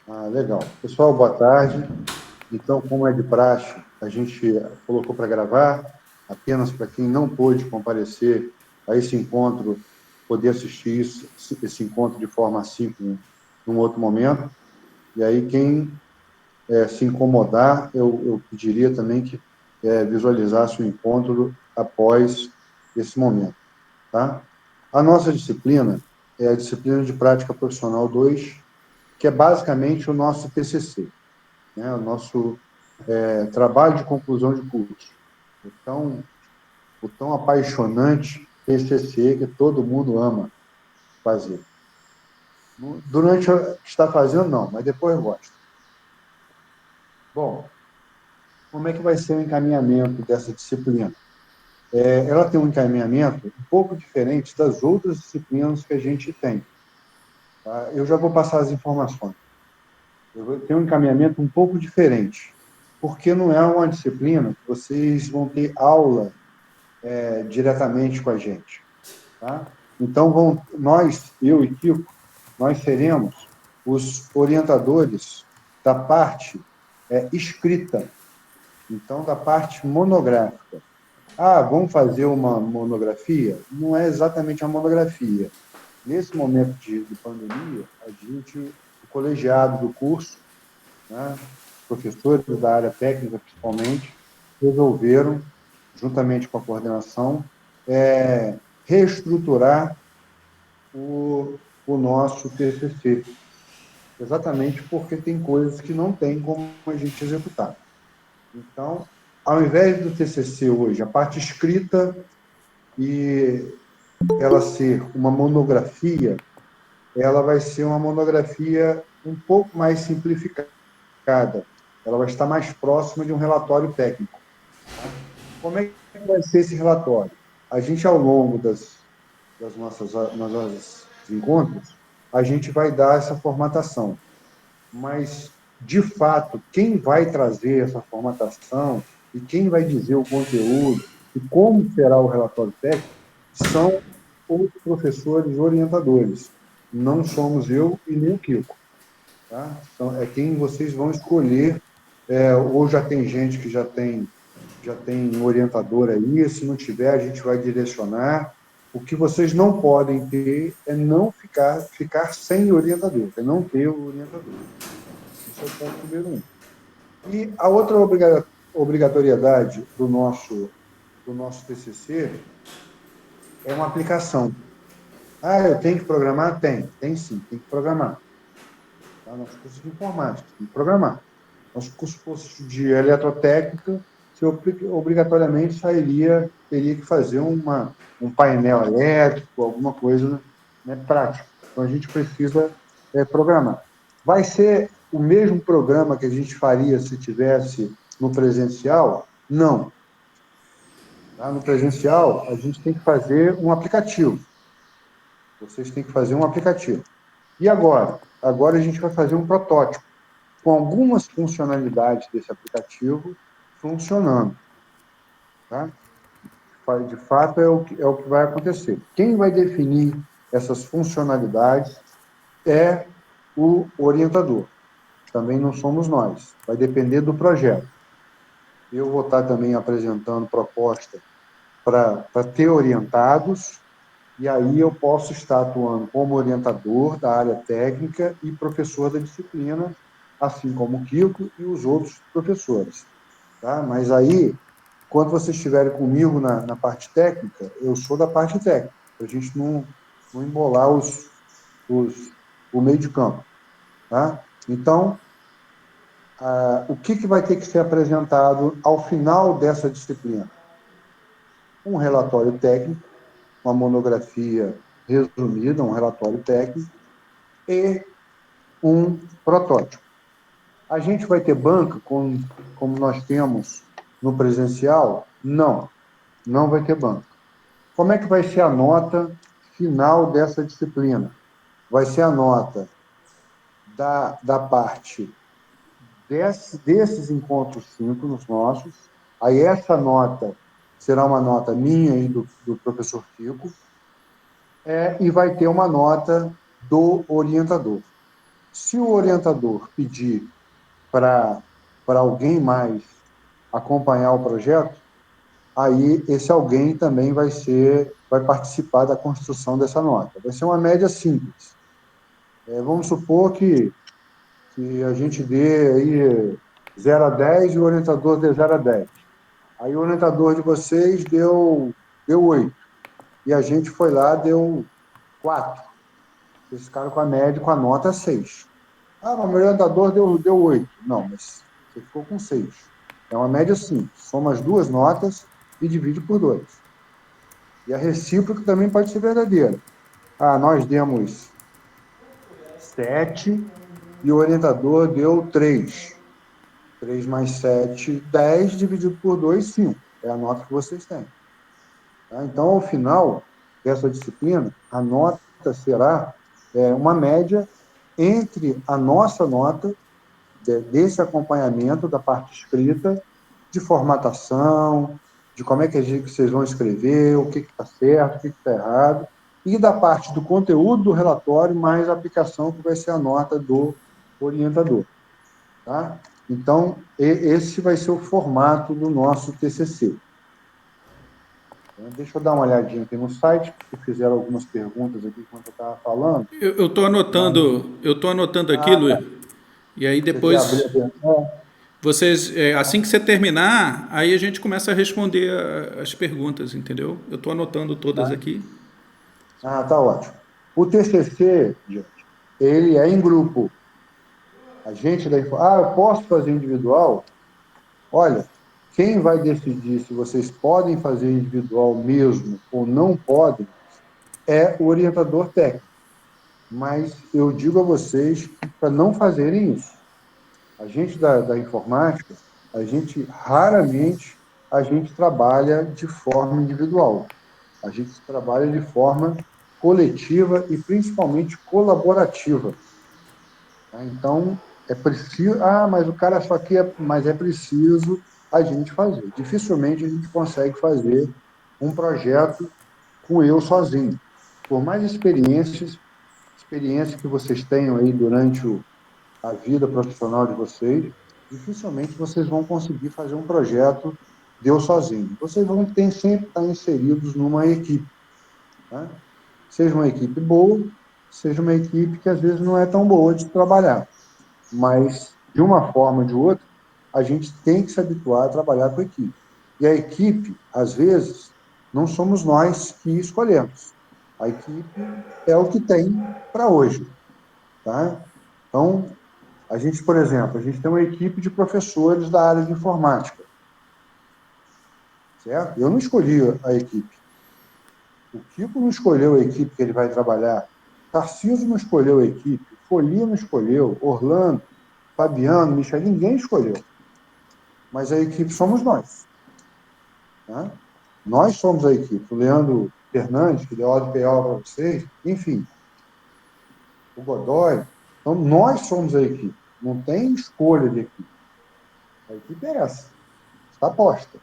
Ah, legal. Pessoal, boa tarde. Então, como é de praxe, a gente colocou para gravar, apenas para quem não pôde comparecer a esse encontro, poder assistir esse encontro de forma assíncrona num outro momento. E aí, quem se incomodar, eu pediria também que visualizasse o encontro após esse momento, tá? A nossa disciplina é a disciplina de Prática Profissional 2, que é basicamente o nosso TCC, né? O nosso trabalho de conclusão de curso. O tão apaixonante TCC que todo mundo ama fazer. Durante está fazendo, não, mas depois gosta. Bom, como é que vai ser o encaminhamento dessa disciplina? Ela tem um encaminhamento um pouco diferente das outras disciplinas que a gente tem. Tá? Eu já vou passar as informações. Eu vou ter um encaminhamento um pouco diferente, porque não é uma disciplina que vocês vão ter aula diretamente com a gente. Tá? Então, nós, eu e Kiko, nós seremos os orientadores da parte escrita, então, da parte monográfica. Ah, vamos fazer uma monografia? Não é exatamente uma monografia. Nesse momento de pandemia, o colegiado do curso, né, professores da área técnica principalmente, resolveram, juntamente com a coordenação, reestruturar o nosso TCC, exatamente porque tem coisas que não tem como a gente executar. Então, ao invés do TCC hoje, a parte escrita e ela ser uma monografia, ela vai ser uma monografia um pouco mais simplificada. Ela vai estar mais próxima de um relatório técnico. Tá? Como é que vai ser esse relatório? A gente, ao longo das nossas encontros, a gente vai dar essa formatação. Mas, de fato, quem vai trazer essa formatação e quem vai dizer o conteúdo e como será o relatório técnico são os professores orientadores. Não somos eu e nem o Kiko. Tá? Então, é quem vocês vão escolher, ou já tem gente que já tem um orientador aí, se não tiver, a gente vai direcionar. O que vocês não podem ter é não ficar sem orientador, é não ter o orientador. Esse é o ponto número um. E a outra obrigatoriedade do nosso TCC é uma aplicação. Ah, eu tenho que programar? Tem sim, tem que programar. Tá? Nosso curso de informática, tem que programar. Nosso curso de eletrotécnica, você obrigatoriamente teria que fazer um painel elétrico, alguma coisa, né, prática. Então, a gente precisa programar. Vai ser o mesmo programa que a gente faria se tivesse no presencial? Não. Tá? No presencial, a gente tem que fazer um aplicativo. Vocês têm que fazer um aplicativo. E agora? Agora a gente vai fazer um protótipo com algumas funcionalidades desse aplicativo funcionando. Tá? De fato, é o que vai acontecer. Quem vai definir essas funcionalidades é o orientador. Também não somos nós. Vai depender do projeto. Eu vou estar também apresentando proposta para ter orientados, e aí eu posso estar atuando como orientador da área técnica e professor da disciplina, assim como o Kiko e os outros professores. Tá? Mas aí, quando vocês estiverem comigo na parte técnica, eu sou da parte técnica, para a gente não embolar o meio de campo. Tá? Então, o que vai ter que ser apresentado ao final dessa disciplina? Um relatório técnico, uma monografia resumida, um relatório técnico, e um protótipo. A gente vai ter banca, como nós temos no presencial? Não, não vai ter banca. Como é que vai ser a nota final dessa disciplina? Vai ser a nota da parte desses encontros síncronos nossos, aí essa nota será uma nota minha e do professor Kiko, e vai ter uma nota do orientador. Se o orientador pedir para alguém mais acompanhar o projeto, aí esse alguém também vai participar da construção dessa nota. Vai ser uma média simples. Vamos supor que a gente dê aí 0 a 10 e o orientador dê 0 a 10. Aí o orientador de vocês deu 8. E a gente foi lá, deu 4. Vocês ficaram com a média, com a nota 6. Ah, mas o meu orientador deu 8. Não, mas você ficou com 6. É uma média simples. Soma as duas notas e divide por 2. E a recíproca também pode ser verdadeira. Ah, nós demos 7 e o orientador deu 3. 3 mais 7, 10, dividido por 2, 5. É a nota que vocês têm. Tá? Então, ao final dessa disciplina, a nota será uma média entre a nossa nota desse acompanhamento da parte escrita, de formatação, de como é que vocês vão escrever, o que está certo, o que está errado, e da parte do conteúdo do relatório, mais a aplicação, que vai ser a nota do orientador. Tá? Então, esse vai ser o formato do nosso TCC. Deixa eu dar uma olhadinha aqui no site, porque fizeram algumas perguntas aqui enquanto eu estava falando. Eu estou anotando aqui, Ah, Luiz. tá. E aí Você quer abrir depois a versão? vocês, assim que você terminar, aí a gente começa a responder as perguntas, entendeu? Eu estou anotando todas Tá? aqui. Ah, tá ótimo. O TCC, gente, ele é em grupo. A gente eu posso fazer individual? Olha, quem vai decidir se vocês podem fazer individual mesmo ou não podem é o orientador técnico. Mas eu digo a vocês para não fazerem isso. A gente da informática, raramente a gente trabalha de forma individual. A gente trabalha de forma coletiva e principalmente colaborativa. Tá? Então, é preciso. Ah, mas o cara só quer. Mas é preciso a gente fazer. Dificilmente a gente consegue fazer um projeto com eu sozinho. Por mais experiência que vocês tenham aí durante a vida profissional de vocês, dificilmente vocês vão conseguir fazer um projeto de eu sozinho. Vocês vão ter sempre estar inseridos numa equipe. Tá? Seja uma equipe boa, seja uma equipe que às vezes não é tão boa de trabalhar. Mas, de uma forma ou de outra, a gente tem que se habituar a trabalhar com a equipe. E a equipe, às vezes, não somos nós que escolhemos. A equipe é o que tem para hoje. Tá? Então, a gente, por exemplo, a gente tem uma equipe de professores da área de informática. Certo? Eu não escolhi a equipe. O Kiko não escolheu a equipe que ele vai trabalhar. Tarcísio não escolheu a equipe. Folia não escolheu. Orlando, Fabiano, Michel, ninguém escolheu. Mas a equipe somos nós. Né? Nós somos a equipe. O Leandro Fernandes, que deu aula de PO para vocês, enfim, o Godoy. Então, nós somos a equipe. Não tem escolha de equipe. A equipe é essa. Está posta.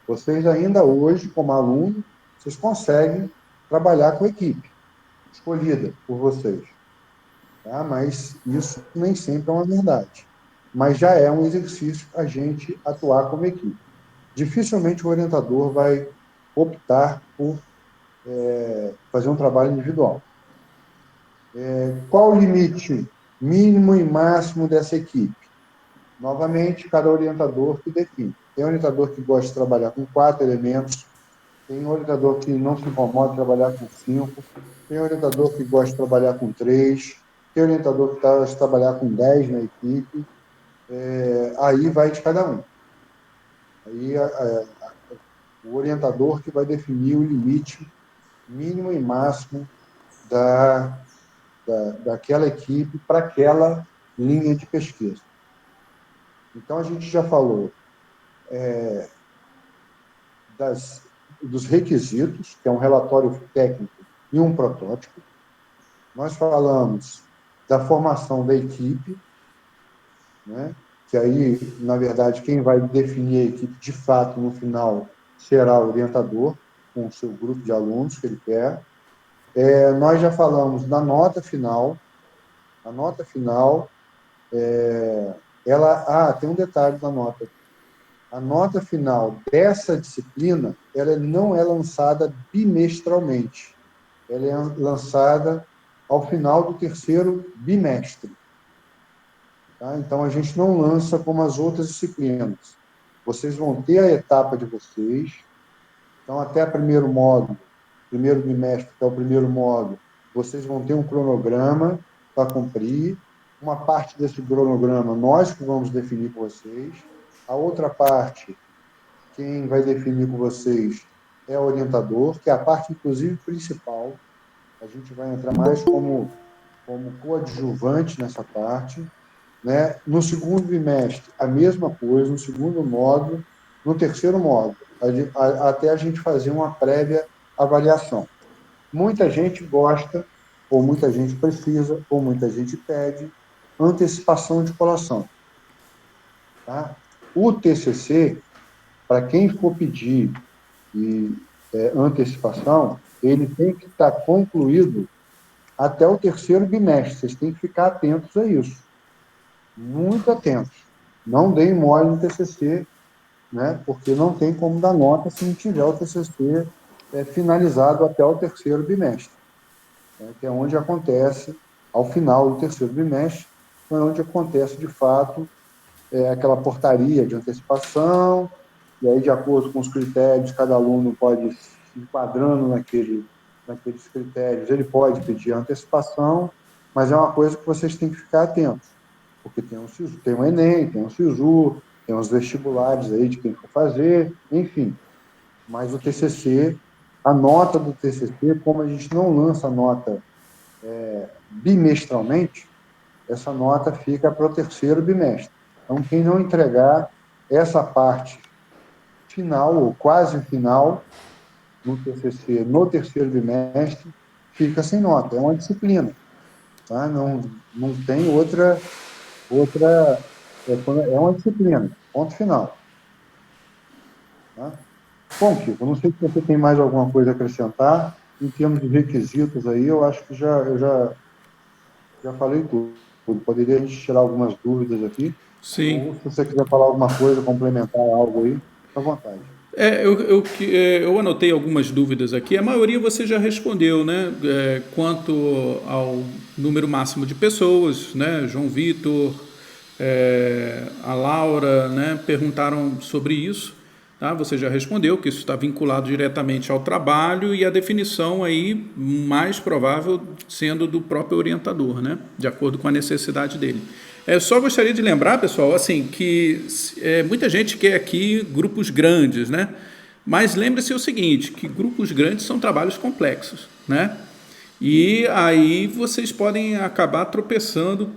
Vocês ainda hoje, como aluno, vocês conseguem trabalhar com a equipe escolhida por vocês. Tá? Mas isso nem sempre é uma verdade. Mas já é um exercício a gente atuar como equipe. Dificilmente o orientador vai optar por fazer um trabalho individual. Qual o limite mínimo e máximo dessa equipe? Novamente, cada orientador que define. Tem orientador que gosta de trabalhar com 4 elementos, tem orientador que não se incomoda de trabalhar com 5, tem orientador que gosta de trabalhar com 3, tem orientador que gosta de trabalhar com 10 na equipe, aí vai de cada um. Aí o orientador que vai definir o limite mínimo e máximo daquela equipe para aquela linha de pesquisa. Então, a gente já falou dos requisitos, que é um relatório técnico e um protótipo. Nós falamos da formação da equipe, né? Que aí, na verdade, quem vai definir a equipe de fato no final será o orientador, com o seu grupo de alunos que ele quer. Nós já falamos da nota final. A nota final, tem um detalhe da nota. A nota final dessa disciplina, ela não é lançada bimestralmente. Ela é lançada ao final do terceiro bimestre. Tá? Então, a gente não lança como as outras disciplinas. Vocês vão ter a etapa de vocês. Então, até o primeiro módulo, primeiro bimestre, que é o primeiro módulo, vocês vão ter um cronograma para cumprir. Uma parte desse cronograma nós que vamos definir com vocês. A outra parte, quem vai definir com vocês é o orientador, que é a parte, inclusive, principal. A gente vai entrar mais como coadjuvante nessa parte. Né? No segundo bimestre, a mesma coisa, no segundo módulo, no terceiro módulo, até a gente fazer uma prévia avaliação. Muita gente gosta, ou muita gente precisa, ou muita gente pede antecipação de colação. Tá? O TCC, para quem for pedir antecipação, ele tem que estar concluído até o terceiro bimestre. Vocês têm que ficar atentos a isso. Muito atentos. Não deem mole no TCC, né? Porque não tem como dar nota se não tiver o TCC finalizado até o terceiro bimestre, né? Que é onde acontece, ao final do terceiro bimestre, é onde acontece, de fato, aquela portaria de antecipação, e aí, de acordo com os critérios, cada aluno pode, se enquadrando naqueles critérios, ele pode pedir antecipação, mas é uma coisa que vocês têm que ficar atentos, porque tem o Enem, tem o SISU, tem os vestibulares aí de quem for fazer, enfim. Mas o TCC, a nota do TCC, como a gente não lança a nota bimestralmente, essa nota fica para o terceiro bimestre. Então, quem não entregar essa parte final, ou quase final, no TCC, no terceiro bimestre, fica sem nota. É uma disciplina. Tá? Não tem outra é uma disciplina, ponto final. Tá? Bom, Kiko, não sei se você tem mais alguma coisa a acrescentar. Em termos de requisitos aí, eu acho que eu já falei tudo. Poderia a gente tirar algumas dúvidas aqui. Sim. Ou se você quiser falar alguma coisa, complementar algo aí, fica à vontade. Eu anotei algumas dúvidas aqui. A maioria você já respondeu, né? Quanto ao número máximo de pessoas, né? João Vitor, a Laura, né? Perguntaram sobre isso. Tá? Você já respondeu que isso está vinculado diretamente ao trabalho e a definição aí mais provável sendo do próprio orientador, né? De acordo com a necessidade dele. Eu só gostaria de lembrar, pessoal, assim, que muita gente quer aqui grupos grandes, né? Mas lembre-se o seguinte, que grupos grandes são trabalhos complexos, né? E aí vocês podem acabar tropeçando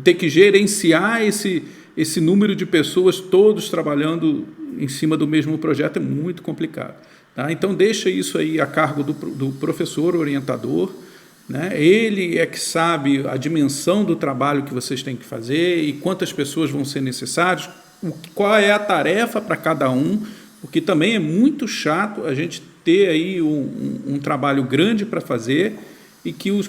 ter que gerenciar esse número de pessoas todos trabalhando em cima do mesmo projeto é muito complicado. Tá? Então deixa isso aí a cargo do professor orientador, né? Ele é que sabe a dimensão do trabalho que vocês têm que fazer e quantas pessoas vão ser necessárias, qual é a tarefa para cada um, porque também é muito chato a gente ter aí um trabalho grande para fazer e que os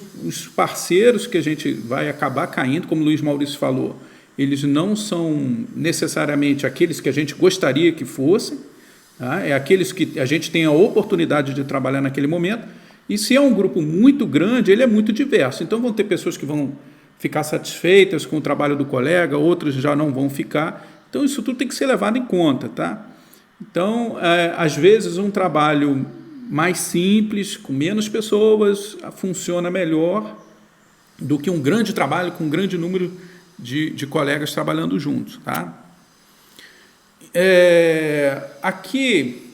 parceiros que a gente vai acabar caindo, como o Luiz Maurício falou, eles não são necessariamente aqueles que a gente gostaria que fossem, tá? É aqueles que a gente tem a oportunidade de trabalhar naquele momento. E se é um grupo muito grande, ele é muito diverso. Então vão ter pessoas que vão ficar satisfeitas com o trabalho do colega, outras já não vão ficar. Então isso tudo tem que ser levado em conta, tá? Então, às vezes um trabalho mais simples, com menos pessoas, funciona melhor do que um grande trabalho com um grande número de colegas trabalhando juntos, tá? Aqui,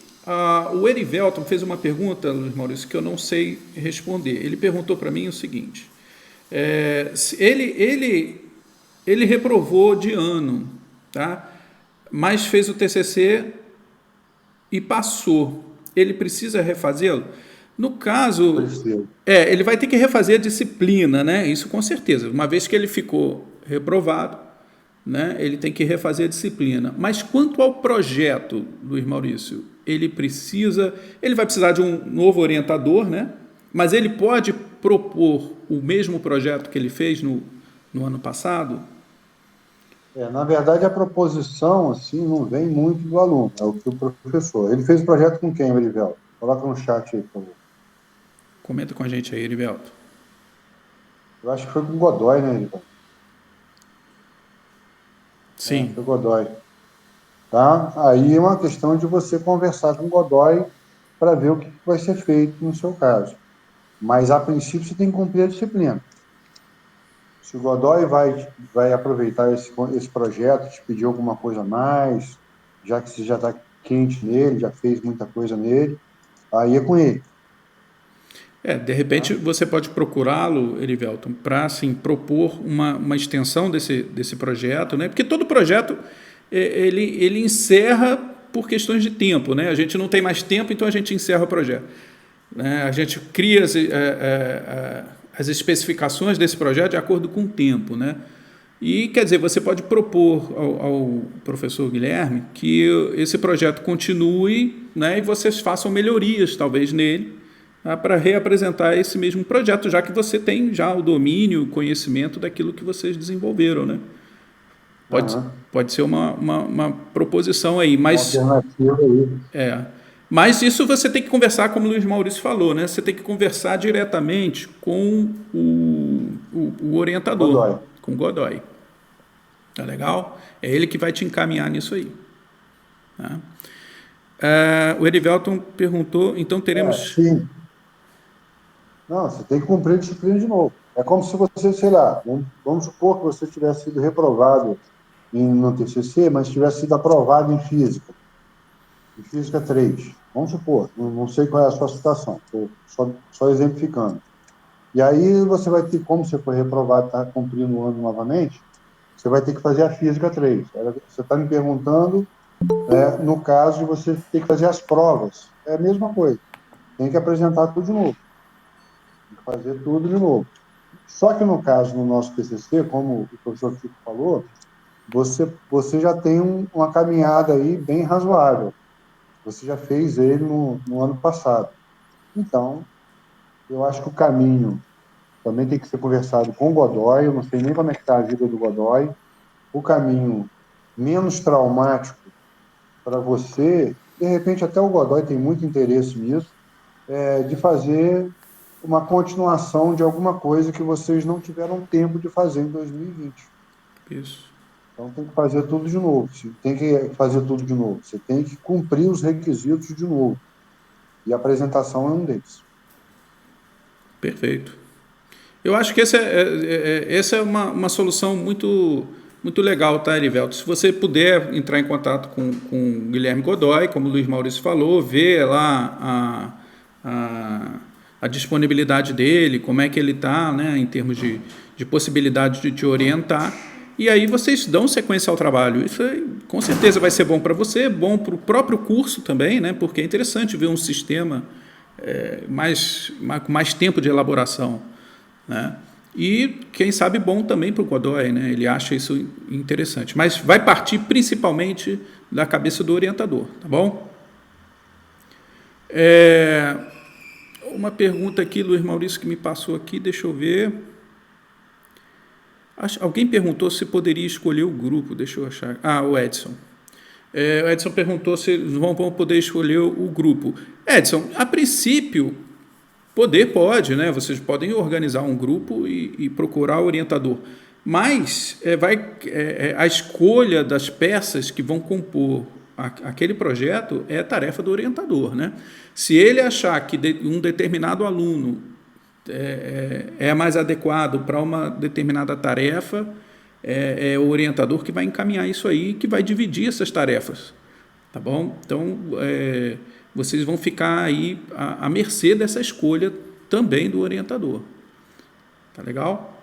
o Erivelton fez uma pergunta, Luiz Maurício, que eu não sei responder. Ele perguntou para mim o seguinte, ele reprovou de ano, tá? Mas fez o TCC e passou. Ele precisa refazê-lo? No caso, ele vai ter que refazer a disciplina, né? Isso com certeza. Uma vez que ele ficou reprovado, né? Ele tem que refazer a disciplina. Mas quanto ao projeto, Luiz Maurício, ele vai precisar de um novo orientador, né? Mas ele pode propor o mesmo projeto que ele fez no ano passado? Na verdade, a proposição assim, não vem muito do aluno, é o que o professor. Ele fez o projeto com quem, Erivelto? Coloca no chat aí, por favor. Comenta com a gente aí, Erivelto. Eu acho que foi com o Godoy, né, Erivelto? Sim. Foi Godoy. Tá? Aí é uma questão de você conversar com o Godoy para ver o que vai ser feito no seu caso. Mas, a princípio, você tem que cumprir a disciplina. Se o Godoy vai aproveitar esse projeto, te pedir alguma coisa a mais, já que você já está quente nele, já fez muita coisa nele, aí é com ele. De repente você pode procurá-lo, Erivelton, para assim, propor uma extensão desse projeto, né? Porque todo projeto ele encerra por questões de tempo, né? A gente não tem mais tempo, então a gente encerra o projeto. Né? A gente cria as especificações desse projeto de acordo com o tempo, né? E, quer dizer, você pode propor ao professor Guilherme que esse projeto continue, né, e vocês façam melhorias, talvez, nele, tá, para reapresentar esse mesmo projeto, já que você tem já o domínio, o conhecimento daquilo que vocês desenvolveram, né? Pode ser uma proposição aí, Uma mas alternativa aí. mas isso você tem que conversar, como o Luiz Maurício falou, né? Você tem que conversar diretamente com o orientador, Godoy. com o Godoy. Tá legal? É ele que vai te encaminhar nisso aí. Tá? O Erivelton perguntou, então teremos... Sim. Não, você tem que cumprir a disciplina de novo. É como se você, sei lá, vamos supor que você tivesse sido reprovado no TCC, mas tivesse sido aprovado em Física 3. Vamos supor, não sei qual é a sua situação, estou só exemplificando. E aí você vai ter, como você foi reprovado e está cumprindo o ano novamente, você vai ter que fazer a Física 3. Você está me perguntando, no caso de você ter que fazer as provas. É a mesma coisa. Tem que apresentar tudo de novo. Tem que fazer tudo de novo. Só que no caso, no nosso TCC, como o professor Kiko falou, você já tem uma caminhada aí bem razoável. Você já fez ele no ano passado. Então, eu acho que o caminho também tem que ser conversado com o Godoy. Eu não sei nem como é que está a vida do Godoy. O caminho menos traumático para você, de repente até o Godoy tem muito interesse nisso, de fazer uma continuação de alguma coisa que vocês não tiveram tempo de fazer em 2020. Isso. Então tem que fazer tudo de novo. Tem que fazer tudo de novo. Você tem que cumprir os requisitos de novo. E a apresentação é um deles. Perfeito. Eu acho que essa é uma solução muito legal, tá, Erivelto? Se você puder entrar em contato com o Guilherme Godoy, como o Luiz Maurício falou, ver lá a disponibilidade dele, como é que ele está, né, em termos de possibilidade de te orientar, e aí vocês dão sequência ao trabalho. Isso com certeza vai ser bom para você, bom para o próprio curso também, né, porque é interessante ver um sistema com mais tempo de elaboração, né? E, quem sabe, bom também para o Godoy, né? Ele acha isso interessante. Mas vai partir principalmente da cabeça do orientador, tá bom? Uma pergunta aqui, Luiz Maurício, que me passou aqui, deixa eu ver. Alguém perguntou se poderia escolher o grupo, deixa eu achar. O Edson. O Edson perguntou se vão poder escolher o grupo. Edson, a princípio, pode, né? Vocês podem organizar um grupo e procurar o orientador. Mas a escolha das peças que vão compor aquele projeto é tarefa do orientador, né? Se ele achar que um determinado aluno é mais adequado para uma determinada tarefa, é o orientador que vai encaminhar isso aí, que vai dividir essas tarefas, tá bom? Então, vocês vão ficar aí à mercê dessa escolha também do orientador. Tá legal?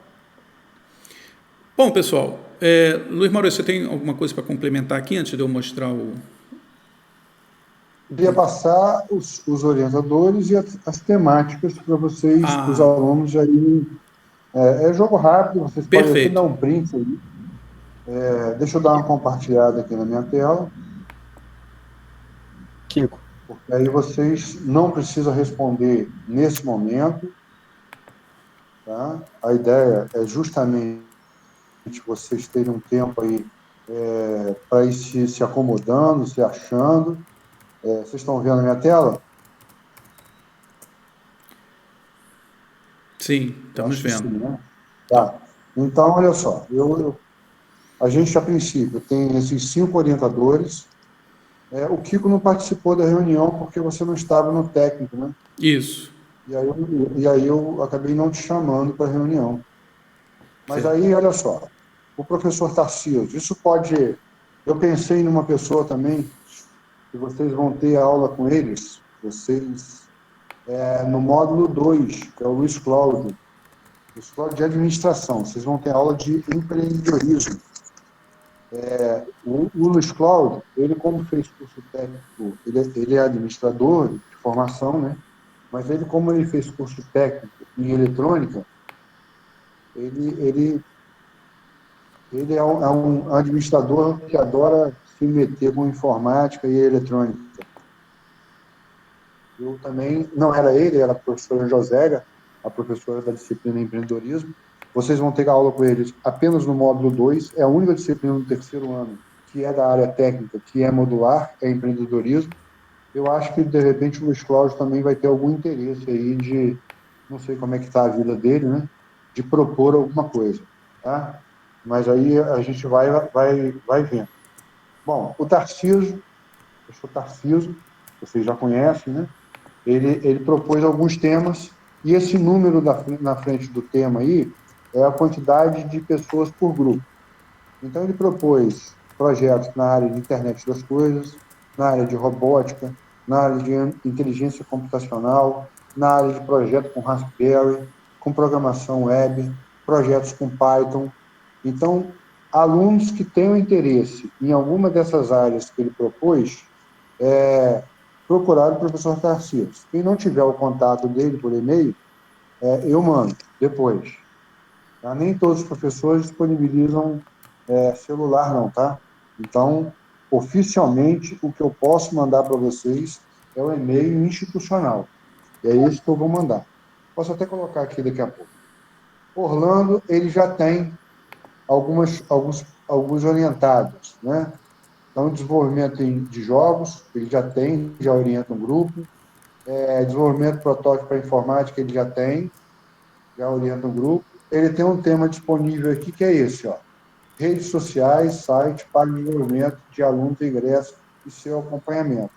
Bom, pessoal, Luiz Maurício, você tem alguma coisa para complementar aqui antes de eu mostrar o... Queria passar os orientadores e as temáticas para vocês, para os alunos aí. É jogo rápido, vocês podem até dar um print aí. Deixa eu dar uma compartilhada aqui na minha tela. Kiko. Porque aí vocês não precisam responder nesse momento. tá? A ideia é justamente vocês terem um tempo aí para ir se acomodando, se achando. Vocês estão vendo a minha tela? Sim, Eu estamos acho que sim, vendo. né? Tá. Tá. Então, olha só, a gente, a princípio, tem esses 5 orientadores. O Kiko não participou da reunião porque você não estava no técnico, né? Isso. E aí eu acabei não te chamando para a reunião. Mas Certo. aí, olha só, o professor Tarcísio, isso pode. Eu pensei numa pessoa também, que vocês vão ter aula com eles, no módulo 2, que é o Luiz Cláudio. Luiz Cláudio de administração. Vocês vão ter aula de empreendedorismo. O Luiz Cláudio, ele como fez curso técnico, ele é administrador de formação, né? Mas ele, como ele fez curso técnico em eletrônica, ele, ele, ele é um administrador que adora se meter com informática e eletrônica. Eu também, não era ele, era a professora Josélia, a professora da disciplina empreendedorismo. Vocês vão ter aula com eles apenas no módulo 2, é a única disciplina do terceiro ano que é da área técnica, que é modular, é empreendedorismo. Eu acho que, de repente, o Luiz Cláudio também vai ter algum interesse aí de, não sei como é que está a vida dele, né? De propor alguma coisa, tá? Mas aí a gente vai vendo. Bom, o professor Tarcísio, vocês já conhecem, né? Ele propôs alguns temas, e esse número na frente do tema aí é a quantidade de pessoas por grupo. Então, ele propôs projetos na área de internet das coisas, na área de robótica, na área de inteligência computacional, na área de projeto com Raspberry, com programação web, projetos com Python. Então, alunos que tenham interesse em alguma dessas áreas que ele propôs, procurar o professor Tarcísio. Quem não tiver o contato dele por e-mail, eu mando depois. Tá? Nem todos os professores disponibilizam celular, não, tá? Então, oficialmente, o que eu posso mandar para vocês é o e-mail institucional. E é isso que eu vou mandar. Posso até colocar aqui daqui a pouco. Orlando, ele já tem alguns orientados, né? Então, desenvolvimento de jogos, ele já orienta um grupo. Desenvolvimento de protótipo para informática, ele já orienta um grupo. Ele tem um tema disponível aqui, que é esse, ó. Redes sociais, site para desenvolvimento de alunos, ingresso e seu acompanhamento.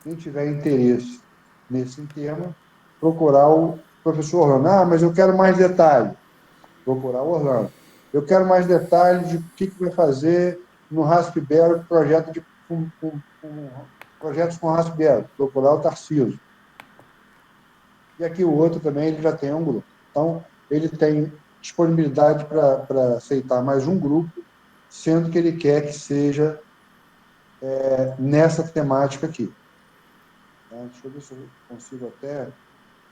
Quem tiver interesse nesse tema, procurar o professor Orlando. Ah, mas eu quero mais detalhes. Procurar o Orlando. Eu quero mais detalhes de o que vai fazer no Raspberry, projetos com Raspberry. Procurar o Tarcísio. E aqui o outro também, ele já tem um grupo. Então, ele tem disponibilidade para aceitar mais um grupo, sendo que ele quer que seja nessa temática aqui. Deixa eu ver se eu consigo até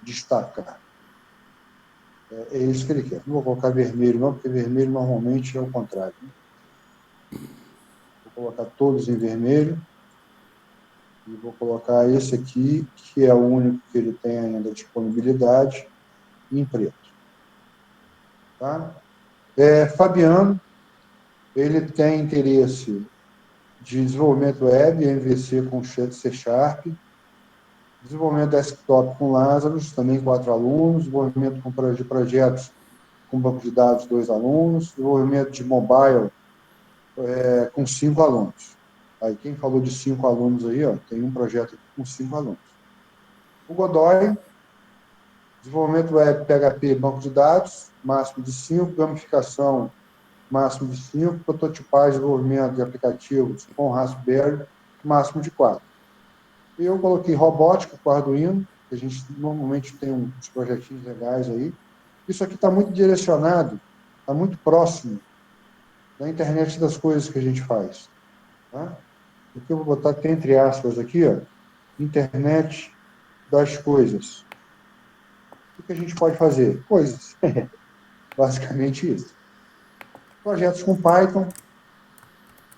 destacar. É isso que ele quer. Não vou colocar vermelho, não, porque vermelho normalmente é o contrário. Né? Vou colocar todos em vermelho. E vou colocar esse aqui, que é o único que ele tem ainda disponibilidade, em preto. Tá? Fabiano, ele tem interesse de desenvolvimento web, MVC com C Sharp, desenvolvimento desktop com Lazarus, também 4 alunos, desenvolvimento de projetos com banco de dados, 2 alunos, desenvolvimento de mobile com 5 alunos. Aí, quem falou de 5 alunos aí, ó, tem um projeto com 5 alunos. O Godoy, desenvolvimento web PHP, banco de dados, máximo de 5, gamificação, máximo de 5, prototipagem, desenvolvimento de aplicativos com Raspberry, máximo de 4. Eu coloquei robótica com Arduino, que a gente normalmente tem uns projetinhos legais aí. Isso aqui está muito direcionado, está muito próximo da internet das coisas que a gente faz. Tá? Aqui eu vou botar entre aspas aqui, ó, internet das coisas. O que a gente pode fazer? Coisas. Basicamente isso. Projetos com Python.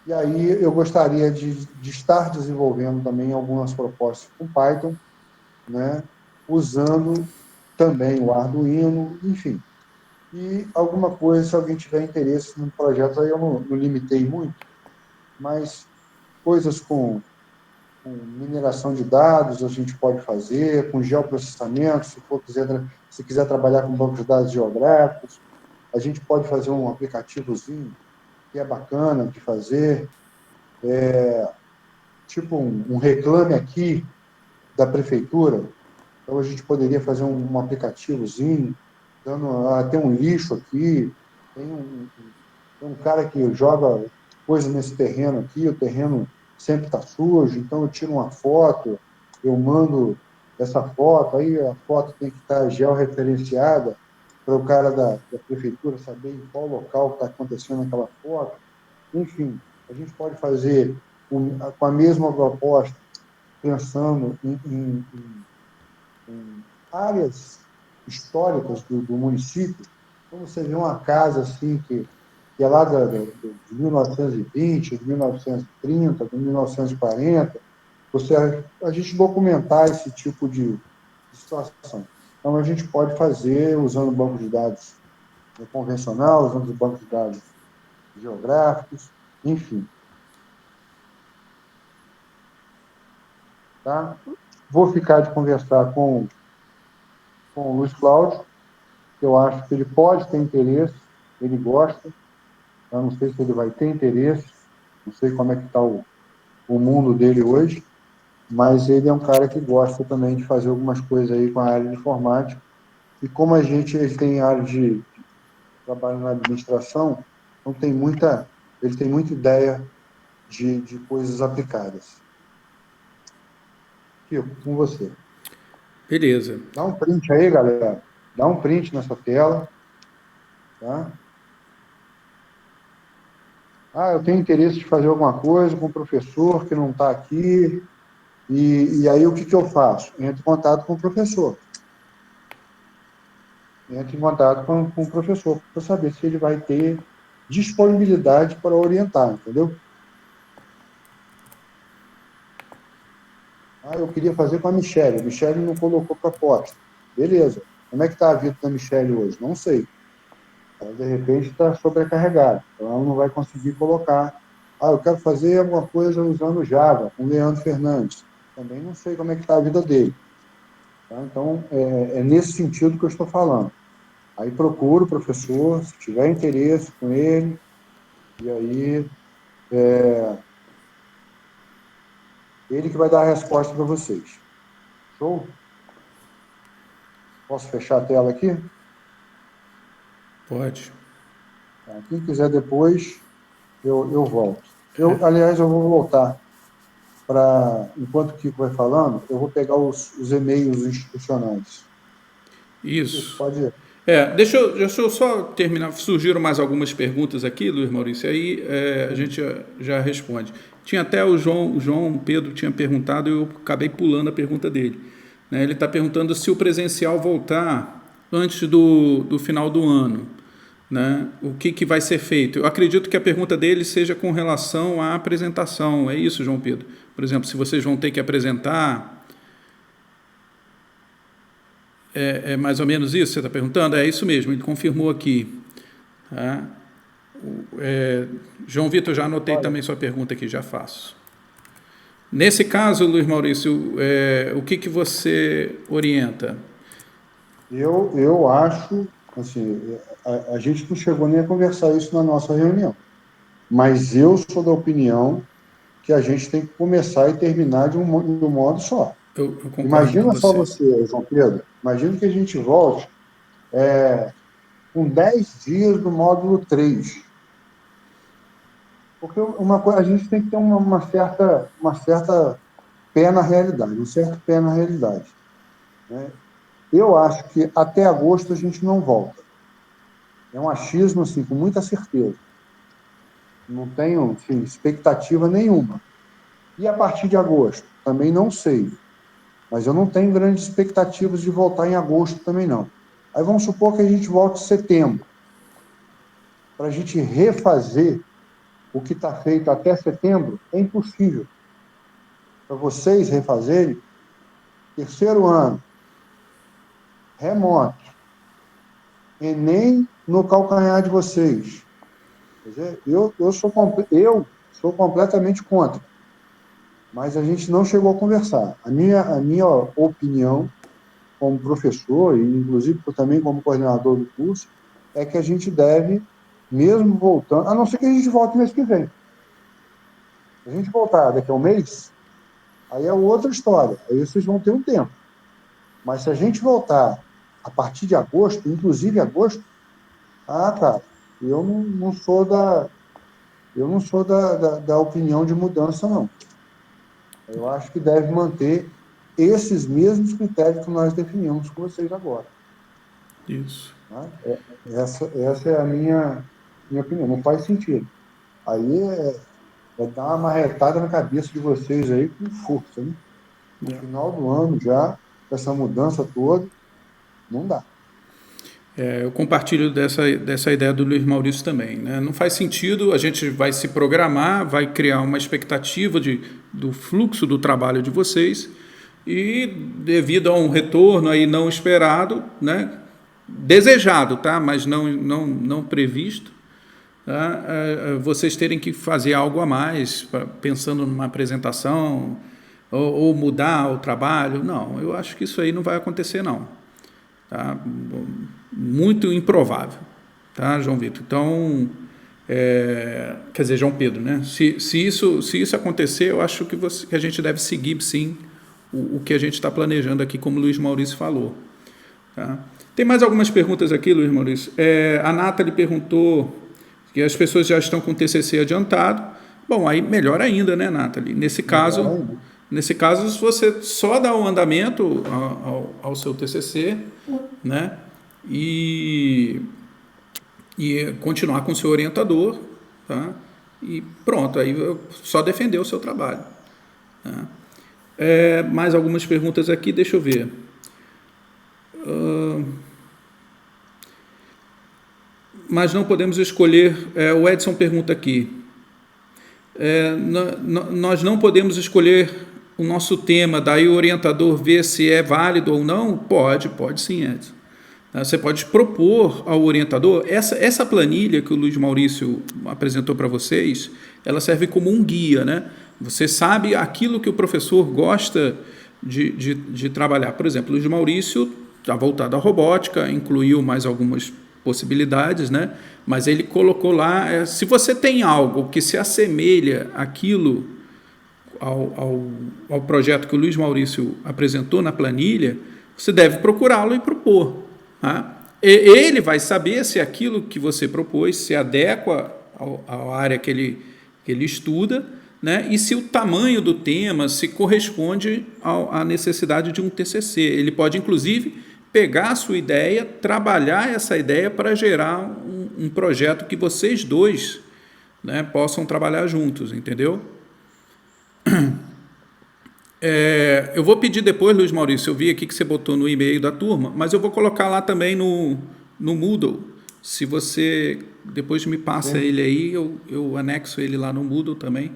E aí eu gostaria de estar desenvolvendo também algumas propostas com Python, né? Usando também o Arduino, enfim. E alguma coisa, se alguém tiver interesse no projeto, aí eu não limitei muito, mas coisas com mineração de dados a gente pode fazer, com geoprocessamento, se quiser trabalhar com banco de dados geográficos, a gente pode fazer um aplicativozinho que é bacana de fazer, tipo um reclame aqui da prefeitura. Então a gente poderia fazer um aplicativozinho, tem um lixo aqui, tem um cara que joga coisa nesse terreno aqui, o terreno sempre está sujo, então eu tiro uma foto, eu mando essa foto, aí a foto tem que estar georreferenciada para o cara da prefeitura saber em qual local está acontecendo aquela foto. Enfim, a gente pode fazer com a mesma proposta, pensando em áreas históricas do município. Então, você vê uma casa assim que é lá de 1920, de 1930, de 1940, a gente documentar esse tipo de situação. Então, a gente pode fazer usando banco de dados convencional, usando os bancos de dados geográficos, enfim. Tá? Vou ficar de conversar com o Luiz Cláudio, que eu acho que ele pode ter interesse, ele gosta, eu não sei se ele vai ter interesse, não sei como é que está o mundo dele hoje, mas ele é um cara que gosta também de fazer algumas coisas aí com a área de informática, e como ele tem área de trabalho na administração, então ele tem muita ideia de coisas aplicadas. Fico com você. Beleza. Dá um print aí, galera. Dá um print nessa tela. Tá? Eu tenho interesse de fazer alguma coisa com o professor que não está aqui. E aí, o que eu faço? Entro em contato com o professor. Entro em contato com o professor para saber se ele vai ter disponibilidade para orientar, entendeu? Eu queria fazer com a Michelle. A Michelle não colocou proposta. Beleza. Como é que está a vida da Michelle hoje? Não sei. Ela, de repente, está sobrecarregada. Então, ela não vai conseguir colocar. Eu quero fazer alguma coisa usando Java, com o Leandro Fernandes. Também não sei como é que está a vida dele. Tá? Então, é nesse sentido que eu estou falando. Aí procuro o professor, se tiver interesse com ele, e aí ele que vai dar a resposta para vocês. Show? Posso fechar a tela aqui? Pode. Quem quiser depois, eu volto. Aliás, eu vou voltar enquanto o Kiko vai falando, eu vou pegar os e-mails institucionais. Kiko, Isso. pode ir. Deixa eu só terminar. Surgiram mais algumas perguntas aqui, Luiz Maurício, aí a gente já responde. Tinha até o João Pedro tinha perguntado e eu acabei pulando a pergunta dele. Né? Ele está perguntando se o presencial voltar antes do final do ano. Né? O que vai ser feito? Eu acredito que a pergunta dele seja com relação à apresentação. É isso, João Pedro? Por exemplo, se vocês vão ter que apresentar. É mais ou menos isso que você está perguntando? É isso mesmo, ele confirmou aqui. Tá? João Vitor, já anotei Olha, também sua pergunta aqui, já faço. Nesse caso, Luiz Maurício, o que você orienta? eu acho, assim, a gente não chegou nem a conversar isso na nossa reunião, mas eu sou da opinião que a gente tem que começar e terminar de um modo só. Eu concordo com Imagina só você. você, João Pedro, imagina que a gente volte com 10 dias do módulo 3. Porque a gente tem que ter uma certa pé na realidade, um certo pé na realidade. Né? Eu acho que até agosto a gente não volta. É um achismo, assim, com muita certeza. Não tenho, enfim, expectativa nenhuma. E a partir de agosto? Também não sei. Mas eu não tenho grandes expectativas de voltar em agosto também, não. Aí vamos supor que a gente volte em setembro. Para a gente refazer o que está feito até setembro, é impossível. Para vocês refazerem, terceiro ano, remoto, e nem no calcanhar de vocês. Quer dizer, eu sou completamente contra, mas a gente não chegou a conversar. A minha opinião, como professor, e inclusive também como coordenador do curso, é que a gente deve, mesmo voltando, a não ser que a gente volte mês que vem. Se a gente voltar daqui a um mês, aí é outra história. Aí vocês vão ter um tempo. Mas se a gente voltar a partir de agosto, inclusive agosto, cara, eu não sou da opinião de mudança, não. Eu acho que deve manter esses mesmos critérios que nós definimos com vocês agora. Isso. Né? Essa é a minha opinião. Não faz sentido. Aí é dar uma marretada na cabeça de vocês aí com força, né? No final do ano já, com essa mudança toda, não dá. Eu compartilho dessa ideia do Luiz Maurício também. Né? Não faz sentido, a gente vai se programar, vai criar uma expectativa do fluxo do trabalho de vocês e devido a um retorno aí não esperado, né? Desejado, tá? Mas não previsto, tá? Vocês terem que fazer algo a mais, pensando numa apresentação ou mudar o trabalho. Não, eu acho que isso aí não vai acontecer, não. Tá? Muito improvável, tá, João Vitor? Então, quer dizer, João Pedro, né? Se isso acontecer, eu acho que a gente deve seguir, sim, o que a gente está planejando aqui, como o Luiz Maurício falou. Tá? Tem mais algumas perguntas aqui, Luiz Maurício. A Nathalie perguntou que as pessoas já estão com o TCC adiantado. Bom, aí melhor ainda, né, Nathalie? Nesse caso, você só dá o andamento ao seu TCC, né? E continuar com o seu orientador, tá? E pronto, aí só defender o seu trabalho. Tá? Mais algumas perguntas aqui, deixa eu ver. Mas não podemos escolher. O Edson pergunta aqui. Nós não podemos escolher o nosso tema, daí o orientador vê se é válido ou não? Pode sim, Edson. Você pode propor ao orientador. Essa planilha que o Luiz Maurício apresentou para vocês, ela serve como um guia, né? Você sabe aquilo que o professor gosta de trabalhar. Por exemplo, o Luiz Maurício está voltado à robótica, incluiu mais algumas possibilidades, né? Mas ele colocou lá, se você tem algo que se assemelha àquilo, ao projeto que o Luiz Maurício apresentou na planilha, você deve procurá-lo e propor. Tá? Ele vai saber se aquilo que você propôs se adequa à área que ele estuda, né? E se o tamanho do tema se corresponde à necessidade de um TCC. Ele pode, inclusive, pegar a sua ideia, trabalhar essa ideia para gerar um projeto que vocês dois, né, possam trabalhar juntos, entendeu? Eu vou pedir depois, Luiz Maurício, eu vi aqui que você botou no e-mail da turma, mas eu vou colocar lá também no Moodle. Se você depois me passa ele aí, eu anexo ele lá no Moodle também,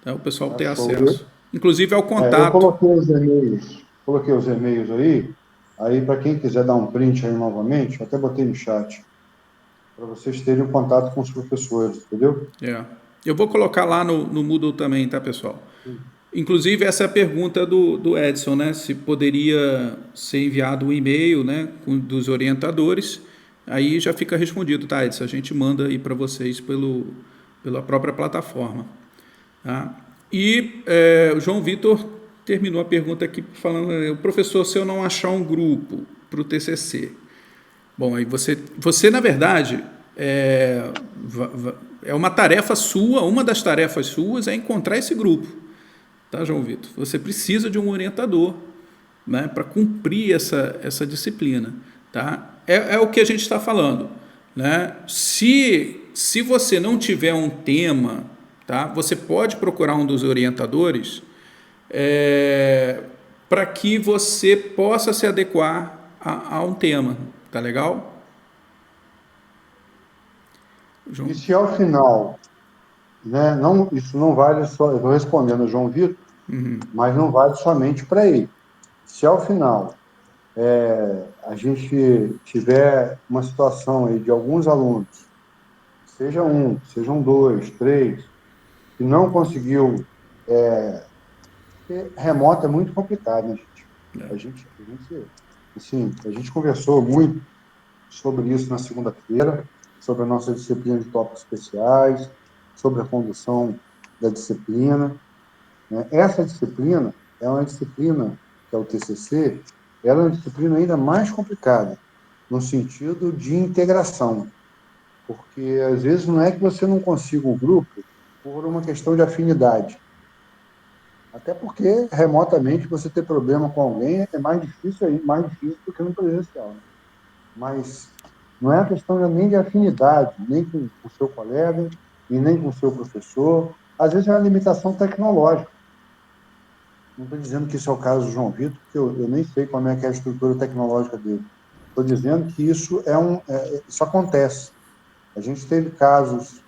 tá? O pessoal ter acesso. Inclusive ao contato. Eu coloquei os e-mails aí para quem quiser dar um print aí novamente, eu até botei no chat, para vocês terem um contato com os professores, entendeu? Eu vou colocar lá no Moodle também, tá, pessoal? Inclusive, essa é a pergunta do Edson, né? Se poderia ser enviado um e-mail, né, dos orientadores. Aí já fica respondido, tá, Edson? A gente manda aí para vocês pela própria plataforma. Tá? E o João Vitor terminou a pergunta aqui falando, professor, se eu não achar um grupo para o TCC. Bom, aí você na verdade, é uma tarefa sua, uma das tarefas suas é encontrar esse grupo. Tá, João Vitor? Você precisa de um orientador, né, para cumprir essa disciplina. Tá? É o que a gente está falando. Né? Se você não tiver um tema, tá, você pode procurar um dos orientadores para que você possa se adequar a um tema. Tá legal? João? E se ao final... Né? Não, isso não vale só, eu estou respondendo ao João Vitor, mas não vale somente para ele. Se ao final a gente tiver uma situação aí de alguns alunos, seja um, sejam dois, três, que não conseguiu, porque remoto é muito complicado, né, gente? A gente conversou muito sobre isso na segunda-feira, sobre a nossa disciplina de tópicos especiais, sobre a condução da disciplina, né? Essa disciplina é uma disciplina, que é o TCC, ela é uma disciplina ainda mais complicada, no sentido de integração, porque às vezes não é que você não consiga um grupo por uma questão de afinidade, até porque remotamente você ter problema com alguém é mais difícil do que no presencial, né? Mas não é a questão nem de afinidade, nem com o seu colega e nem com o seu professor. Às vezes é uma limitação tecnológica. Não estou dizendo que isso é o caso do João Vitor, porque eu nem sei como é que é a estrutura tecnológica dele. Estou dizendo que isso acontece. A gente teve casos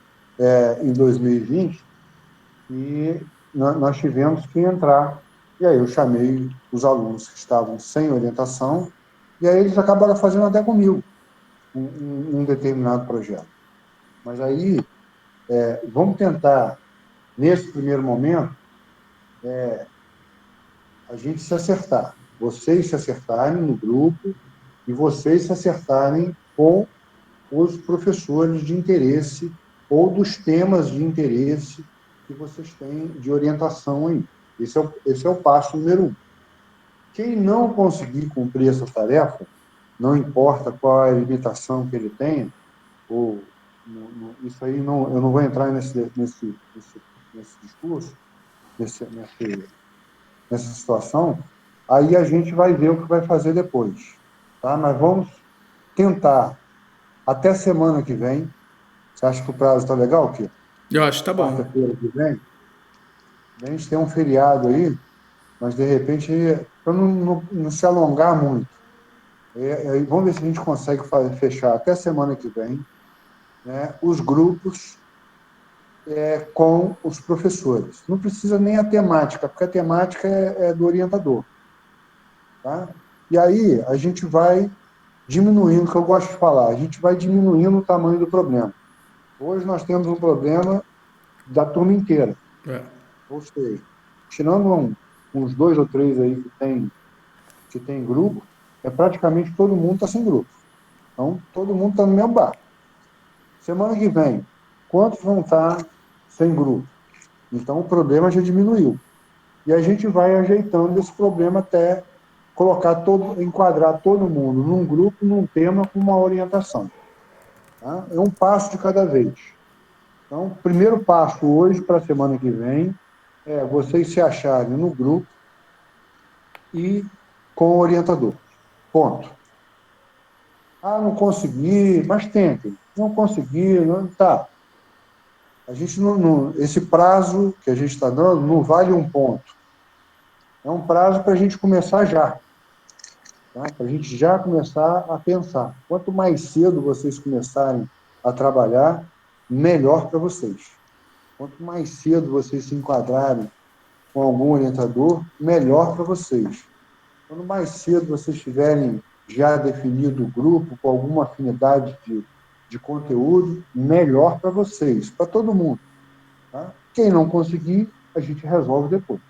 em 2020 e nós tivemos que entrar. E aí eu chamei os alunos que estavam sem orientação, e aí eles acabaram fazendo até comigo um determinado projeto. Mas aí, vamos tentar, nesse primeiro momento, a gente se acertar. Vocês se acertarem no grupo e vocês se acertarem com os professores de interesse ou dos temas de interesse que vocês têm de orientação aí. Esse é o passo número 1. Quem não conseguir cumprir essa tarefa, não importa qual é a limitação que ele tenha, ou isso aí não, eu não vou entrar nesse discurso, nessa situação, aí a gente vai ver o que vai fazer depois. Tá? Mas vamos tentar até semana que vem. Você acha que o prazo está legal, Kiko? Eu acho que tá bom. Quarta-feira que vem? A gente tem um feriado aí, mas de repente, para não se alongar muito, vamos ver se a gente consegue fechar até semana que vem, né, os grupos com os professores. Não precisa nem a temática, porque a temática é do orientador. Tá? E aí a gente vai diminuindo, que eu gosto de falar, a gente vai diminuindo o tamanho do problema. Hoje nós temos um problema da turma inteira. É. Ou seja, tirando uns 2 ou 3 aí que tem grupo, praticamente todo mundo está sem grupo. Então, todo mundo está no mesmo barco. Semana que vem, quantos vão estar sem grupo? Então, o problema já diminuiu. E a gente vai ajeitando esse problema até enquadrar todo mundo num grupo, num tema, com uma orientação. Tá? É um passo de cada vez. Então, o primeiro passo hoje para a semana que vem é vocês se acharem no grupo e com o orientador. Ponto. Ah, não consegui, mas tentem. Não consegui, não, tá. A gente esse prazo que a gente está dando não vale um ponto. É um prazo para a gente começar já. Tá? Para a gente já começar a pensar. Quanto mais cedo vocês começarem a trabalhar, melhor para vocês. Quanto mais cedo vocês se enquadrarem com algum orientador, melhor para vocês. Quanto mais cedo vocês tiverem já definido o grupo, com alguma afinidade de conteúdo, melhor para vocês, para todo mundo. Tá? Quem não conseguir, a gente resolve depois.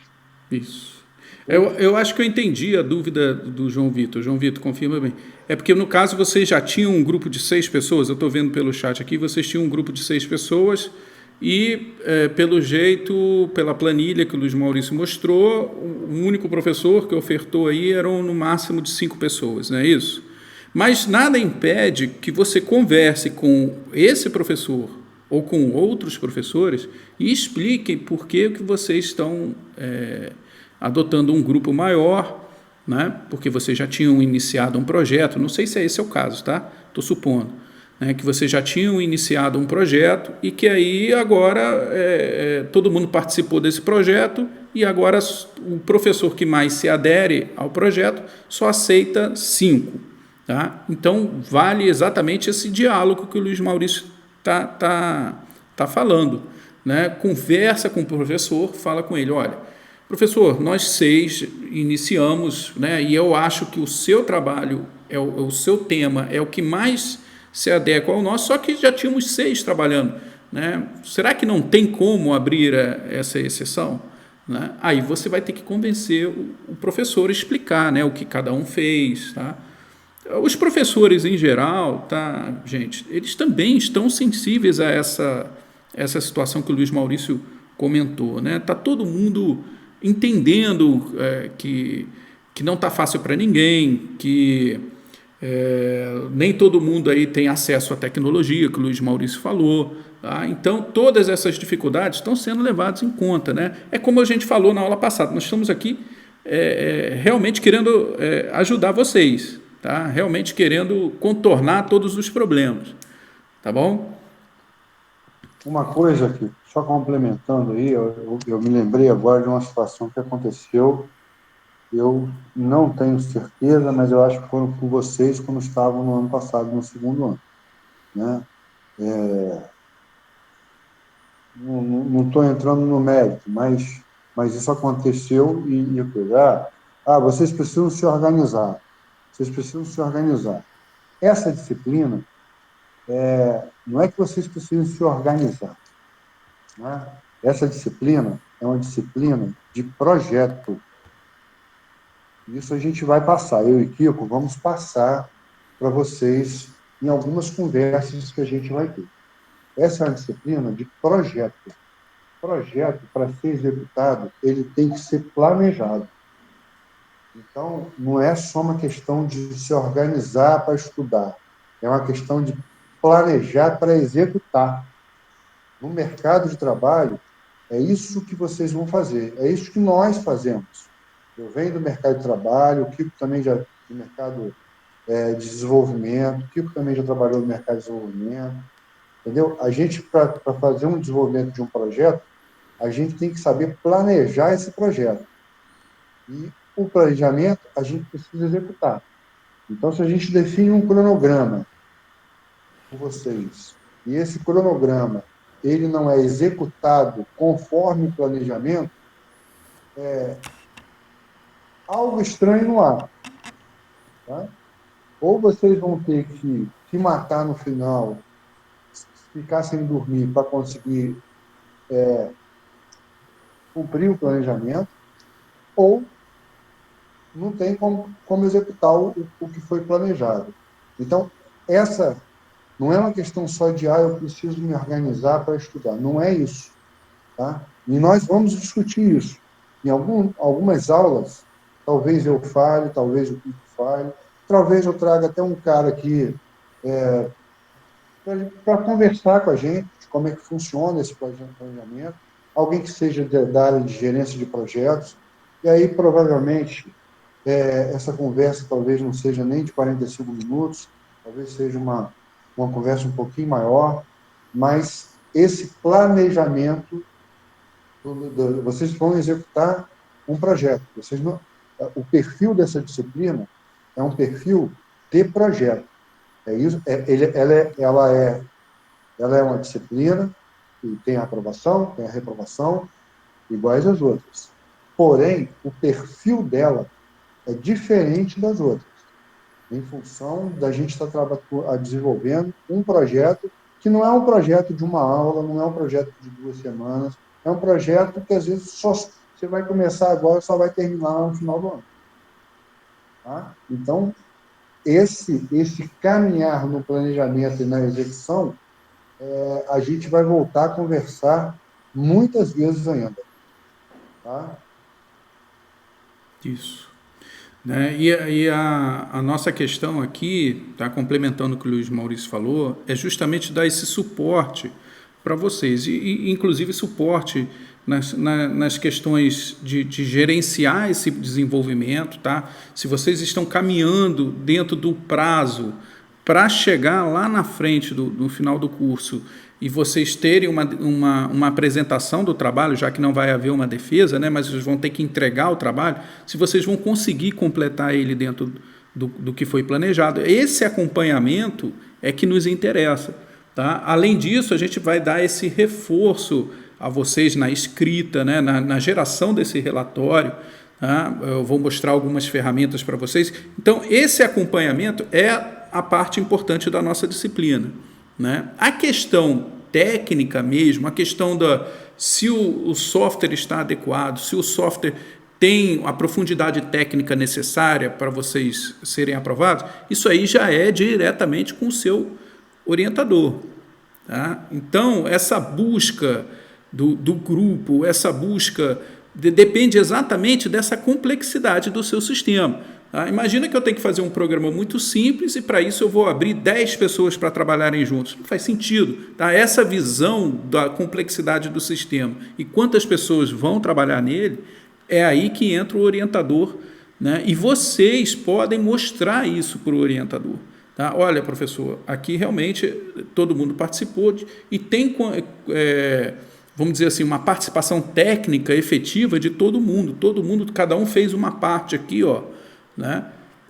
Isso. Eu acho que eu entendi a dúvida do João Vitor. João Vitor, confirma bem. É porque, no caso, vocês já tinham um grupo de 6 pessoas, eu estou vendo pelo chat aqui, vocês tinham um grupo de 6 pessoas e, pelo jeito, pela planilha que o Luiz Maurício mostrou, o único professor que ofertou aí eram no máximo de 5 pessoas, não é isso? Mas nada impede que você converse com esse professor ou com outros professores e expliquem por que vocês estão adotando um grupo maior, né? Porque vocês já tinham iniciado um projeto, não sei se esse é o caso, tá? Estou supondo, né? Que vocês já tinham iniciado um projeto e que aí agora todo mundo participou desse projeto e agora o professor que mais se adere ao projeto só aceita 5. Tá? Então, vale exatamente esse diálogo que o Luiz Maurício tá falando. Né? Conversa com o professor, fala com ele, olha, Professor, nós 6 iniciamos, né, e eu acho que o seu trabalho, o seu tema é o que mais se adequa ao nosso, só que já tínhamos 6 trabalhando. Né? Será que não tem como abrir essa exceção? Né? Aí você vai ter que convencer o professor a explicar, né, o que cada um fez. Tá? Os professores em geral, tá, gente, eles também estão sensíveis a essa situação que o Luiz Maurício comentou. Né? Tá todo mundo entendendo que não está fácil para ninguém, que nem todo mundo aí tem acesso à tecnologia, que o Luiz Maurício falou. Tá? Então, todas essas dificuldades estão sendo levadas em conta. Né? É como a gente falou na aula passada, nós estamos aqui realmente querendo ajudar vocês, tá? Realmente querendo contornar todos os problemas. Tá bom? Uma coisa aqui, só complementando aí, eu me lembrei agora de uma situação que aconteceu, eu não tenho certeza, mas eu acho que foram com vocês quando estavam no ano passado, no segundo ano. Né? Não estou entrando no mérito, mas isso aconteceu e eu falei, vocês precisam se organizar, vocês precisam se organizar. Essa disciplina, não é que vocês precisam se organizar, né? Essa disciplina é uma disciplina de projeto. Isso a gente vai passar, eu e Kiko vamos passar para vocês em algumas conversas que a gente vai ter. Essa é uma disciplina de projeto. Projeto, para ser executado, ele tem que ser planejado. Então, não é só uma questão de se organizar para estudar, é uma questão de planejar para executar. No mercado de trabalho, é isso que vocês vão fazer, é isso que nós fazemos. Eu venho do mercado de trabalho, o Kiko também já do mercado de desenvolvimento, o Kiko também já trabalhou no mercado de desenvolvimento, entendeu? A gente, para fazer um desenvolvimento de um projeto, a gente tem que saber planejar esse projeto. E o planejamento, a gente precisa executar. Então, se a gente define um cronograma com vocês, e esse cronograma ele não é executado conforme o planejamento, algo estranho no ar. Tá? Ou vocês vão ter que se matar no final, ficar sem dormir para conseguir cumprir o planejamento, ou não tem como executar o que foi planejado. Então, essa não é uma questão só de eu preciso me organizar para estudar. Não é isso. Tá? E nós vamos discutir isso. Em algumas aulas, talvez eu fale, talvez o Kiko fale, talvez eu traga até um cara aqui para conversar com a gente de como é que funciona esse planejamento, alguém que seja da área de gerência de projetos, e aí provavelmente essa conversa talvez não seja nem de 45 minutos, talvez seja uma conversa um pouquinho maior, mas esse planejamento, vocês vão executar um projeto. O perfil dessa disciplina é um perfil de projeto. Ela é uma disciplina que tem a aprovação, tem a reprovação, iguais às outras. Porém, o perfil dela é diferente das outras, em função da gente estar desenvolvendo um projeto que não é um projeto de uma aula, não é um projeto de 2 semanas, é um projeto que, às vezes, só você vai começar agora e só vai terminar no final do ano. Tá? Então, esse caminhar no planejamento e na execução, a gente vai voltar a conversar muitas vezes ainda. Tá? Isso. Né? E a nossa questão aqui, tá, complementando o que o Luiz Maurício falou, é justamente dar esse suporte para vocês, e inclusive suporte nas questões de gerenciar esse desenvolvimento. Tá? Se vocês estão caminhando dentro do prazo para chegar lá na frente, no final do curso, e vocês terem uma apresentação do trabalho, já que não vai haver uma defesa, né, mas vocês vão ter que entregar o trabalho, se vocês vão conseguir completar ele dentro do que foi planejado. Esse acompanhamento é que nos interessa. Tá? Além disso, a gente vai dar esse reforço a vocês na escrita, né, na geração desse relatório. Tá? Eu vou mostrar algumas ferramentas para vocês. Então, esse acompanhamento é a parte importante da nossa disciplina. Né? A questão técnica mesmo, a questão da se o software está adequado, se o software tem a profundidade técnica necessária para vocês serem aprovados, isso aí já é diretamente com o seu orientador. Tá? Então, essa busca do grupo, essa busca depende exatamente dessa complexidade do seu sistema. Tá? Imagina que eu tenho que fazer um programa muito simples e para isso eu vou abrir 10 pessoas para trabalharem juntos. Não faz sentido. Tá? Essa visão da complexidade do sistema e quantas pessoas vão trabalhar nele, é aí que entra o orientador, né? E vocês podem mostrar isso para o orientador. Tá? Olha, professor, aqui realmente todo mundo participou e tem, vamos dizer assim, uma participação técnica efetiva de todo mundo, cada um fez uma parte aqui, ó, né?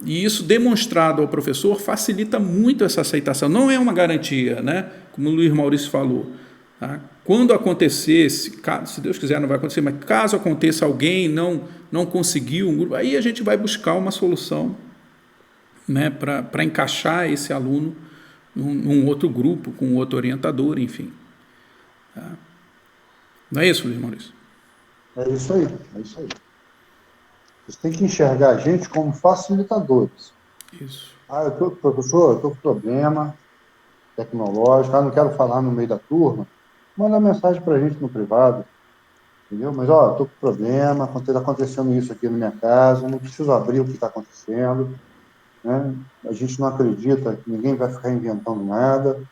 E isso demonstrado ao professor facilita muito essa aceitação. Não é uma garantia, né? Como o Luiz Maurício falou. Tá? Quando acontecer, se Deus quiser não vai acontecer, mas caso aconteça alguém não conseguiu um grupo, aí a gente vai buscar uma solução, né, para encaixar esse aluno num outro grupo, com outro orientador, enfim. Tá? Não é isso, Luiz Maurício? É isso aí, é isso aí. Vocês têm que enxergar a gente como facilitadores. Isso. Professor, eu estou com problema tecnológico, não quero falar no meio da turma, manda mensagem para a gente no privado, entendeu? Mas, ó, estou com problema, está acontecendo isso aqui na minha casa, não preciso abrir o que está acontecendo, né? A gente não acredita que ninguém vai ficar inventando nada,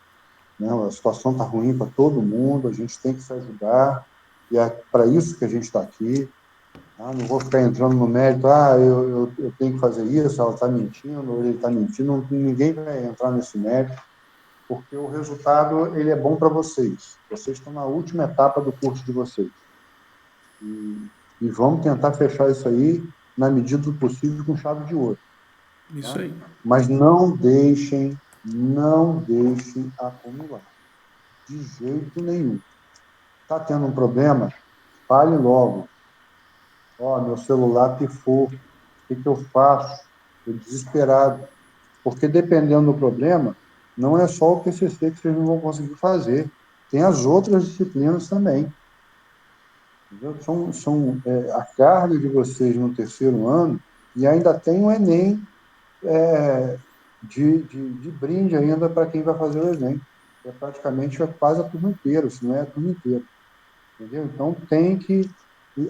né? A situação está ruim para todo mundo, a gente tem que se ajudar, e é para isso que a gente está aqui. Não vou ficar entrando no mérito, eu tenho que fazer isso, ela está mentindo, ou ele está mentindo, ninguém vai entrar nesse mérito, porque o resultado ele é bom para vocês. Vocês estão na última etapa do curso de vocês. E vamos tentar fechar isso aí na medida do possível com chave de ouro. Isso aí. Mas não deixem acumular. De jeito nenhum. Está tendo um problema? Fale logo. Meu celular pifou. O que eu faço? Estou desesperado. Porque dependendo do problema, não é só o PCC que vocês não vão conseguir fazer. Tem as outras disciplinas também. Entendeu? A carga de vocês no terceiro ano, e ainda tem o Enem de brinde ainda para quem vai fazer o Enem. É praticamente quase a turma inteira, se não é a turma inteira. Entendeu? Então, tem que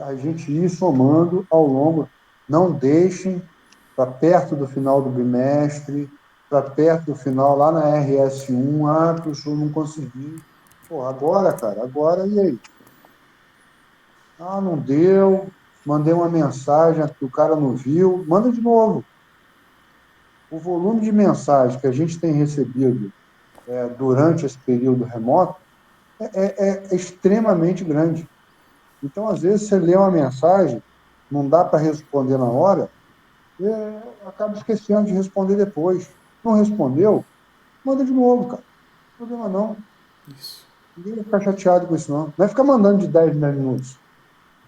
a gente ir somando ao longo. Não deixem para perto do final do bimestre, para perto do final, lá na RS1, professor, não consegui. Agora, cara, e aí? Não deu, mandei uma mensagem, o cara não viu, manda de novo. O volume de mensagens que a gente tem recebido durante esse período remoto é extremamente grande. Então, às vezes, você lê uma mensagem, não dá para responder na hora, acaba esquecendo de responder depois. Não respondeu? Manda de novo, cara. Não tem problema não. Isso. Ninguém vai ficar chateado com isso, não. Não vai ficar mandando de 10 em 10 minutos.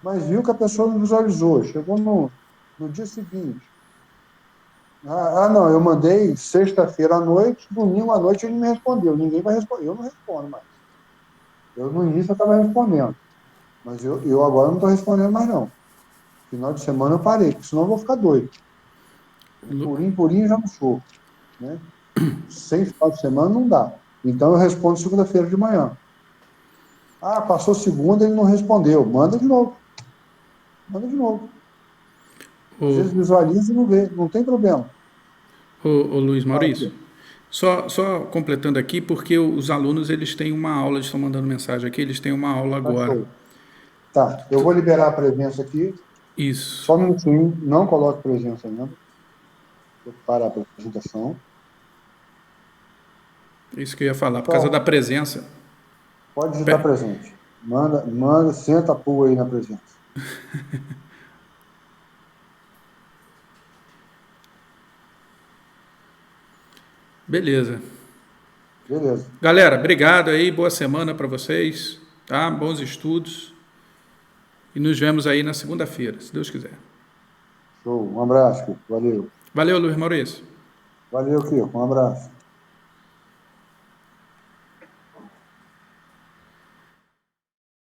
Mas viu que a pessoa não visualizou. Chegou no dia seguinte. Não, eu mandei sexta-feira à noite, domingo à noite ele me respondeu. Ninguém vai responder. Eu não respondo mais. No início eu estava respondendo. Mas eu agora não estou respondendo mais, não. Final de semana eu parei, porque senão eu vou ficar doido. Purinho já não sou. Né? Sem final de semana não dá. Então eu respondo segunda-feira de manhã. Passou segunda, ele não respondeu. Manda de novo. Às vezes visualiza e não vê, não tem problema. Ô Luiz Maurício, só completando aqui, porque os alunos eles têm uma aula, eles estão mandando mensagem aqui, eles têm uma aula agora. Tá, eu vou liberar a presença aqui. Isso. Só um minutinho, não coloque presença ainda. Vou parar a apresentação. Isso que eu ia falar, por causa da presença. Pode digitar presente. Manda, senta a pua aí na presença. Beleza. Beleza. Galera, obrigado aí, boa semana para vocês. tá? Bons estudos. E nos vemos aí na segunda-feira, se Deus quiser. Show. Um abraço, Kiko. Valeu. Valeu, Luiz Maurício. Valeu, Kiko. Um abraço.